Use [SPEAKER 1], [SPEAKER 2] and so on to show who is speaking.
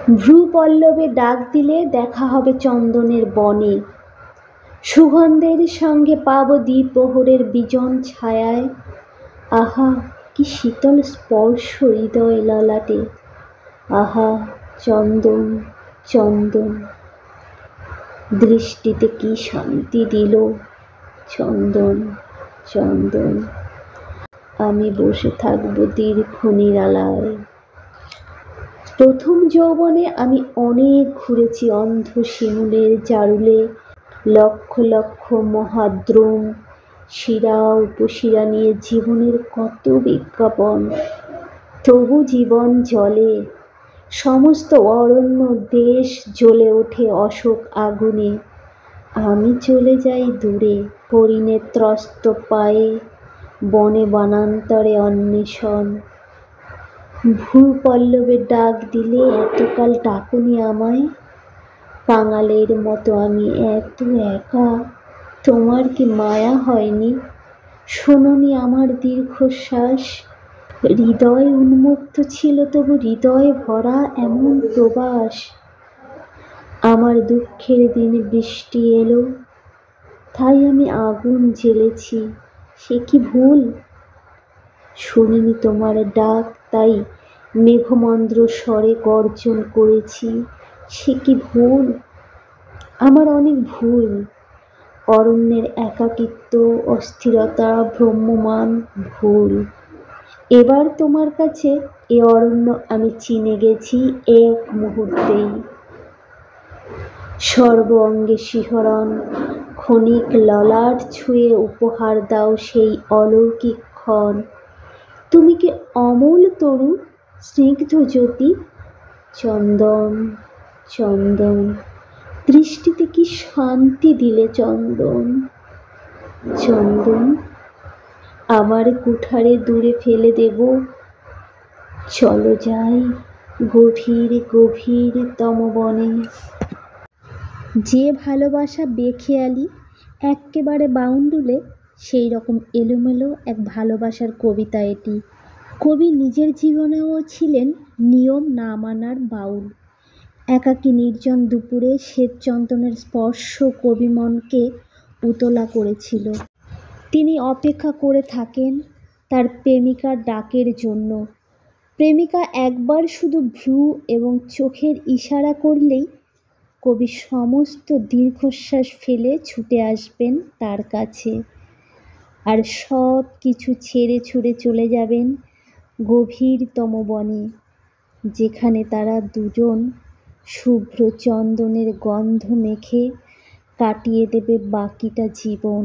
[SPEAKER 1] ভ্রু পল্লবে ডাক দিলে দেখা হবে চন্দনের বনে, সুগন্ধের সঙ্গে পাব দ্বিপ্রহরের বিজন ছায়ায়। আহা কি শীতল স্পর্শ হৃদয় ললাটে, আহা চন্দন চন্দন, দৃষ্টিতে কি শান্তি দিল চন্দন চন্দন। আমি বসে থাকব দীর্ঘ নিরালায়। প্রথম যৌবনে আমি অনেক ঘুরেছি অন্ধ শিমুলের জারুলে, লক্ষ লক্ষ মহাদ্রুম শিরা উপশিরা নিয়ে জীবনের কত বিজ্ঞাপন। তবু জীবন জ্বলে, সমস্ত অরণ্য দেশ জ্বলে ওঠে অশোক আগুনে। আমি চলে যাই দূরে, হরিণের ত্রস্ত পায়ে, বনে বনান্তরে অন্বেষণ। ভ্রু পল্লবে ডাক দিলে এতকাল ডাকুনি আমায়, কাঙালের মতো আমি এত একা। তোমার কি মায়া হয়নি, শোনোনি আমার দীর্ঘশ্বাস? হৃদয় উন্মুক্ত ছিল তবু হৃদয় ভরা এমন প্রবাস। আমার দুঃখের দিনে বৃষ্টি এলো, তাই আমি আগুন জ্বেলেছি, সে কি ভুল? শুনিনি তোমার ডাক, তাই মেঘমন্দ্র স্বরে গর্জন করেছি, সে কি ভুল? আমার অনেক ভুল, অরণ্যের একাকিত্ব, অস্থিরতা, ভ্রাম্যমান ভুল। এবার তোমার কাছে এ অরণ্য আমি চিনে গেছি এক মুহূর্তেই। সর্ব অঙ্গে শিহরণ, ক্ষণিক ললাট ছুঁয়ে উপহার দাও সেই অলৌকিক ক্ষণ। তুমি কি অমূল তরু, স্নিগ্ধ জ্যোতি, চন্দন চন্দন, দৃষ্টিতে কি শান্তি দিলে চন্দন চন্দন। আমার কুঠারে দূরে ফেলে দেব, চলো যাই গভীর গভীর তমবনে। যে ভালোবাসা বেখেয়ালি, এক্কেবারে বাউন্ডুলে, সেই রকম এলোমেলো এক ভালোবাসার কবিতা এটি। কবি নিজের জীবনেও ছিলেন নিয়ম না মানার বাউল। একাকী নির্জন দুপুরে শ্বেতচন্দনের স্পর্শ কবি মনকে উতলা করেছিল। তিনি অপেক্ষা করে থাকেন তার প্রেমিকার ডাকের জন্য। প্রেমিকা একবার শুধু ভ্রু এবং চোখের ইশারা করলেই কবি সমস্ত দীর্ঘশ্বাস ফেলে ছুটে আসবেন তার কাছে, আর সব কিছু ছেড়ে ছুড়ে চলে যাবেন গভীরতম বনে, যেখানে তারা দুজন শুভ্র চন্দনের গন্ধ মেখে কাটিয়ে দেবে বাকিটা জীবন।